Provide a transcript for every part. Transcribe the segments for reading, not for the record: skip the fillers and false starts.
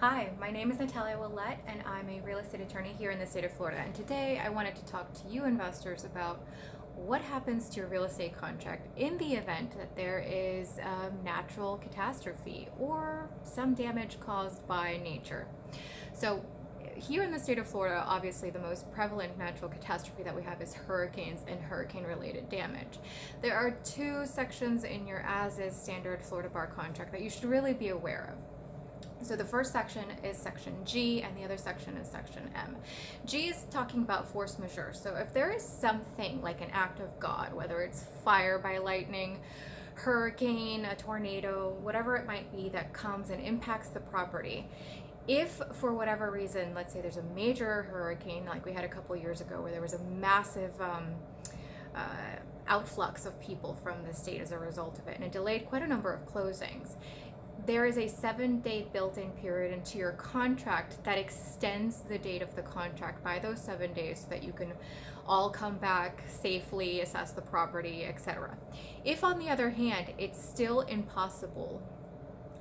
Hi, my name is Natalia Willette, and I'm a real estate attorney here in the state of Florida. And today I wanted to talk to you investors about what happens to your real estate contract in the event that there is a natural catastrophe or some damage caused by nature. So, here in the state of Florida, obviously the most prevalent natural catastrophe that we have is hurricanes and hurricane related damage. There are two sections in your as is standard Florida bar contract that you should really be aware of. So the first section is section G and the other section is section M. G is talking about force majeure. So if there is something like an act of God, whether it's fire by lightning, hurricane, a tornado, whatever it might be that comes and impacts the property, if for whatever reason, let's say there's a major hurricane like we had a couple years ago where there was a massive uh, outflux of people from the state as a result of it, and it delayed quite a number of closings, there is a 7-day built-in period into your contract that extends the date of the contract by those 7 days so that you can all come back safely, assess the property, etc. If on the other hand, it's still impossible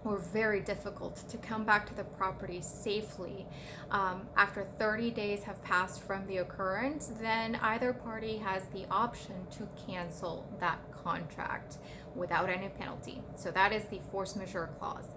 or very difficult to come back to the property safely after 30 days have passed from the occurrence, then either party has the option to cancel that contract without any penalty. So that is the force majeure clause.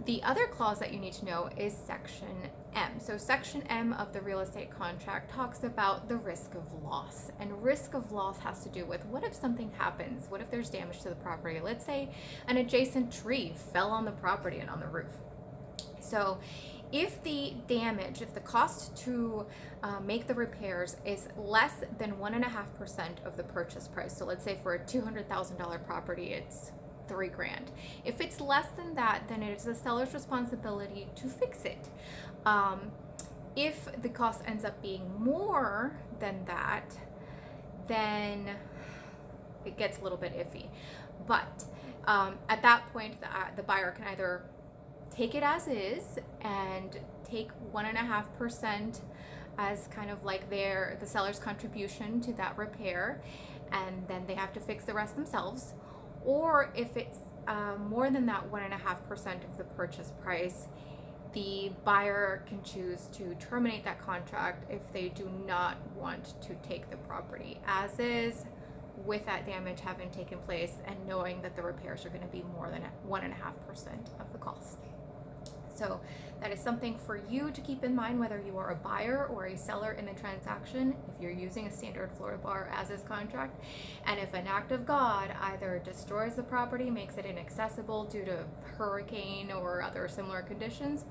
The other clause that you need to know is section M. So section M of the real estate contract talks about the risk of loss. And risk of loss has to do with, what if something happens? What if there's damage to the property? Let's say an adjacent tree fell on the property and on the roof. So if the damage, if the cost to make the repairs is less than 1.5% of the purchase price, so let's say for a $200,000 property, it's $3,000. If it's less than that, then it is the seller's responsibility to fix it. If the cost ends up being more than that, then it gets a little bit iffy. But at that point, the buyer can either take it as is and take 1.5% as kind of like the seller's contribution to that repair, and then they have to fix the rest themselves. Or if it's more than that 1.5% of the purchase price, the buyer can choose to terminate that contract if they do not want to take the property as is, with that damage having taken place and knowing that the repairs are going to be more than 1.5% of the cost. So that is something for you to keep in mind, whether you are a buyer or a seller in the transaction, if you're using a standard Florida bar as is contract. And if an act of God either destroys the property, makes it inaccessible due to hurricane or other similar conditions,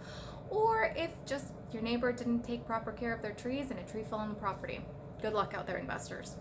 or if just your neighbor didn't take proper care of their trees and a tree fell on the property. Good luck out there, investors.